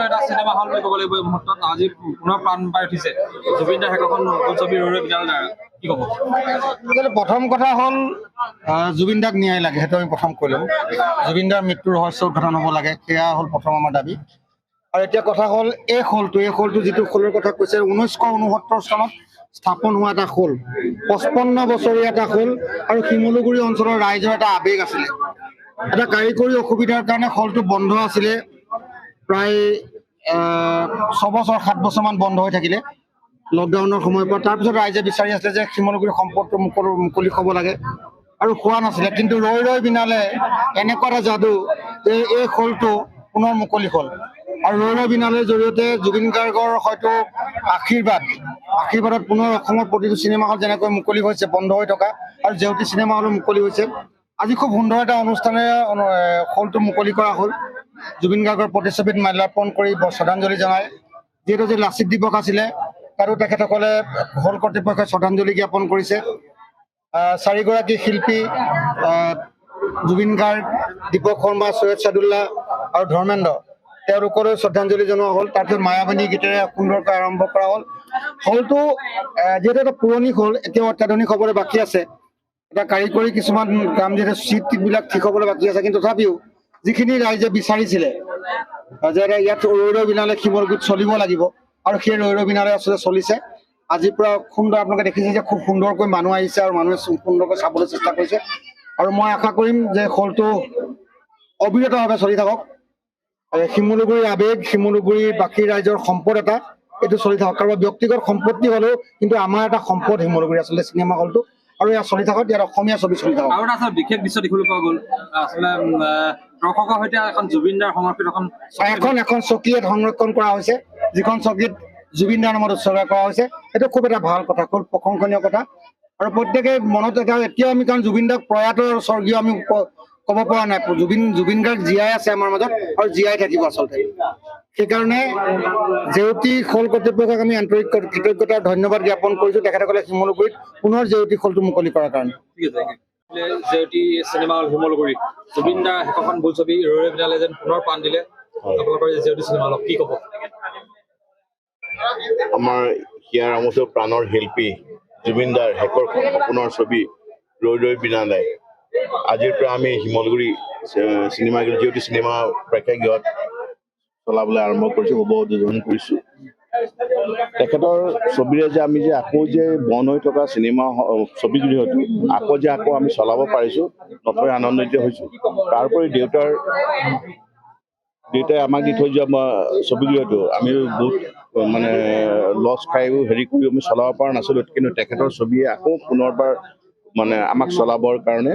এটা cinema hall বুলি ক'ব লাগিব এই মুহূৰ্তত আজি পুনৰ প্ৰাণ পাই উঠিছে জুবিন দাৰ শেষৰখন বোলছবি ৰৈ ৰৈ বিনালে দ্বাৰা কি ক'ব? প্ৰথম কথা হ'ল জুবিন দাক ন্যায় লাগে, সেইটো আমি প্ৰথম কৈ ল'ম। জুবিন দাৰ মৃত্যুৰ ৰহস্য উদ্ঘাটন হ'ব লাগে, সেয়া হ'ল প্ৰথম আমাৰ দাবী। আৰু এতিয়া কথা হ'ল এই খোলটো যিটো খোলৰ কথা কৈছে 1969 চনত স্থাপন হোৱা এটা খোল, 55 বছৰীয়া এটা খোল আৰু শিমলুগুৰি অঞ্চলৰ ৰাইজৰ এটা আৱেগ আছিলে। এটা কাৰিকৰী অসুবিধাৰ কাৰণে খোলটো বন্ধ আছিলে, প্ৰায় 6 বছৰ 7 বছৰমান বন্ধ হৈ থাকিলে লকডাউনৰ সময়ৰ পৰা। তাৰপিছত ৰাইজে বিচাৰি আছিলে যে শিমলুগুৰি সম্পদটো মুকলি হ'ব লাগে আৰু হোৱা নাছিলে, কিন্তু ৰৈ ৰৈ বিনালে এনেকুৱা এটা যাদু যে এই খোলটো পুনৰ মুকলি হ'ল। আৰু ৰৈ ৰৈ বিনালেৰ জৰিয়তে জুবিন গাৰ্গৰ হয়তো আশীৰ্বাদত পুনৰ অসমৰ প্ৰতিটো চিনেমা হল যেনেকৈ মুকলি হৈছে বন্ধ হৈ থকা, আৰু জেউতি চিনেমা হলো মুকলি হৈছে। আজি খুব সুন্দৰ এটা অনুষ্ঠানেৰে খোলটো মুকলি কৰা হ'ল। জুবিন গাৰ্গৰ প্ৰতিচ্ছবিত মাল্যাৰ্পণ কৰি শ্ৰদ্ধাঞ্জলি জনায়। যিহেতু যে লাচিত দিৱস আছিলে তাতো তেখেতসকলে হল কৰ্তৃপক্ষই শ্ৰদ্ধাঞ্জলি জ্ঞাপন কৰিছে। 4গৰাকী শিল্পী জুবিন গাৰ্গ, দীপক শৰ্মা, সৈয়দ ছাদুল্লাহ আৰু ধৰ্মেন্দ্ৰ, তেওঁলোকলৈ শ্ৰদ্ধাঞ্জলি জনোৱা হ'ল। তাৰপিছত মায়াবানী গীতেৰে সুন্দৰকৈ আৰম্ভ কৰা হ'ল। হলটো যিহেতু এটা পুৰণি হল, এতিয়াও অত্যাধুনিক হ'বলৈ বাকী আছে। এটা কাৰিকৰী কিছুমান কাম যিহেতু চিটবিলাক ঠিক হ'বলৈ বাকী আছে, কিন্তু তথাপিও যিখিনি ৰাইজে বিচাৰিছিলে যে ইয়াত ৰৈ ৰৈ বিনালে শিমলুগুৰিত চলিব লাগিব, আৰু সেই ৰৈ ৰৈ বিনালে আচলতে চলিছে। আজিৰ পৰা সুন্দৰ আপোনালোকে দেখিছে যে খুব সুন্দৰকৈ মানুহ আহিছে আৰু মানুহে সুন্দৰকৈ চাবলৈ চেষ্টা কৰিছে। আৰু মই আশা কৰিম যে হলটো অবিৰতভাৱে চলি থাকক। শিমলুগুৰিৰ আৱেগ, শিমলুগুৰিৰ বাকী ৰাইজৰ সম্পদ এটা, এইটো চলি থাকক। কাৰোবাৰ ব্যক্তিগত সম্পত্তি হ'লেও কিন্তু আমাৰ এটা সম্পদ শিমলুগুৰি আচলতে চিনেমা হলটো, আৰু ইয়াত চলি থাকক, ইয়াত অসমীয়া ছবি চলি থাকক। আৰু এটা বিশেষ দৃশ্য দেখিবলৈ পোৱা গ'ল, আচলতে দৰ্শকৰ সৈতে এখন জুবিন দাৰ সমৰ্পিত এখন চকী ইয়াত সংৰক্ষণ কৰা হৈছে, যিখন চকীত জুবিন দাৰ নামত উৎসৰ্গা কৰা হৈছে। সেইটো খুব এটা ভাল কথা, খুব প্ৰশংসনীয় কথা। আৰু প্ৰত্যেকে মনত এতিয়াও আমি, কাৰণ জুবিন দাক প্ৰয়াত স্বৰ্গীয় আমি ক'ব পৰা নাই, জুবিন গাৰ্গ জীয়াই আছে আমাৰ মাজত আৰু জীয়াই থাকিব আচলতে। সেইকাৰণে জেউতি খোল কৰ্তৃপক্ষক আমি আন্তৰিক কৃতজ্ঞতা আৰু ধন্যবাদ জ্ঞাপন কৰিছোঁ, তেখেতসকলে শিমলুগুৰিত পুনৰ জেউতি খোলটো মুকলি কৰাৰ কাৰণে। জেউতি চিনেমা হল শিমলুগুৰি, জুবিন দাৰ শেষৰখন বোলছবি ৰৈ ৰৈ বিনালে যেন পুনৰ প্ৰাণ দিলে আপোনালোকৰ জেউতি চিনেমা হলক কি ক'ব? আমাৰ হিয়াৰ আমঠু প্ৰাণৰ শিল্পী জুবিন দাৰ শেষৰ সপোনৰ ছবি ৰৈ ৰৈ বিনালে আজিৰ পৰা আমি শিমলুগুৰি জেউতি চিনেমা প্ৰেক্ষাগৃহত চলাবলৈ আৰম্ভ কৰিছোঁ, শুভ উদ্বোধন কৰিছোঁ। তেখেতৰ ছবিৰে যে আমি যে আকৌ যে বন্ধ হৈ থকা চিনেমা ছবিগৃহটো আকৌ আমি চলাব পাৰিছোঁ, নথৈ আনন্দিত হৈছোঁ। তাৰোপৰি দেউতাই আমাক দি থৈ যোৱা ছবিগৃহটো আমি বহুত মানে লছ খাইও কৰিও আমি চলাব পৰা নাছিলোঁ, কিন্তু তেখেতৰ ছবিয়ে আকৌ পুনৰবাৰ মানে আমাক চলাবৰ কাৰণে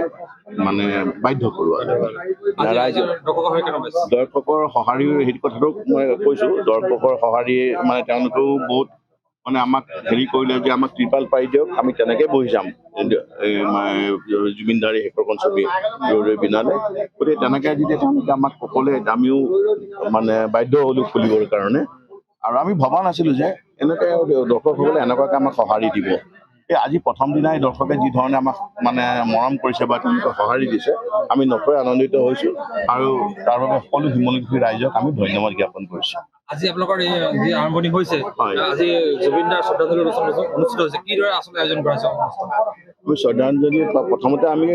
মানে বাধ্য কৰোৱা ৰাইজৰ দৰ্শকৰ সঁহাৰিও সেই কথাটো মই কৈছোঁ। দৰ্শকৰ সঁহাৰি মানে তেওঁলোকেও বহুত মানে আমাক কৰিলে যে আমাক ত্ৰিপাল পাৰি দিয়ক, আমি তেনেকৈ বহি যাম জুবিন দাৰ শেষৰখন ছবি ৰৈ ৰৈ বিনালে। গতিকে তেনেকৈ যেতিয়া তেওঁলোকে আমাক সকলোৱে আমিও মানে বাধ্য হ'লোঁ খুলিবৰ কাৰণে। আৰু আমি ভবা নাছিলোঁ যে এনেকৈ দৰ্শকসকলে এনেকুৱাকৈ আমাক সঁহাৰি দিব। আজি প্ৰথম দিনাই দৰ্শকে যি ধৰণে আমাক মানে মৰম কৰিছে বা তেওঁলোকে সঁহাৰি দিছে, আমি নথৈ আনন্দিত হৈছোঁ, আৰু তাৰ বাবে সকলো শিমলুগুৰি ৰাইজক আমি ধন্যবাদ জ্ঞাপন কৰিছোঁ। আজি আপোনালোকৰ যি আৰম্ভণি হৈছে, আজি জুবিন দাৰ শ্ৰদ্ধাঞ্জলি অনুষ্ঠিত হৈছে, কিদৰে আচলতে আয়োজন কৰা হৈছে? আমি শ্ৰদ্ধাঞ্জলি প্ৰথমতে আমি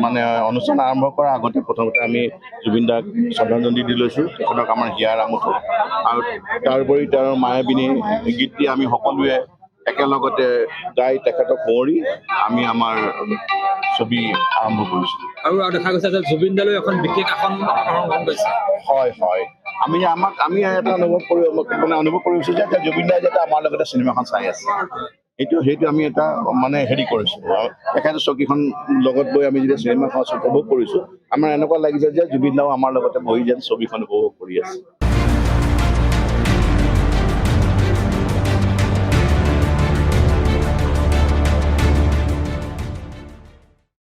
মানে অনুষ্ঠান আৰম্ভ কৰাৰ আগতে প্ৰথমতে আমি জুবিন দাক শ্ৰদ্ধাঞ্জলি দি লৈছোঁ, তেখেতক আমাৰ হিয়াৰ আমঠু, আৰু তাৰোপৰি তেওঁৰ মায়াবিনী গীত দি আমি সকলোৱে একেলগতে গাই তেখেতক সুঁৱৰি আমি আমাৰ ছবি আৰম্ভ কৰিছোঁ। আৰু দেখা গৈছে যে জুবিন দালৈ এখন বিশেষ আসন কৰিছে। হয় আমি এটা অনুভৱ কৰিছোঁ যে জুবিন দাই যাতে আমাৰ লগতে চিনেমাখন চাই আছে, সেইটো আমি এটা মানে কৰিছোঁ। তেখেতৰ চকীখন লগত গৈ আমি যেতিয়া চিনেমাখন উপভোগ কৰিছোঁ, আমাৰ এনেকুৱা লাগিছে যে জুবিন দাও আমাৰ লগতে বহি যেন ছবিখন উপভোগ কৰি আছে।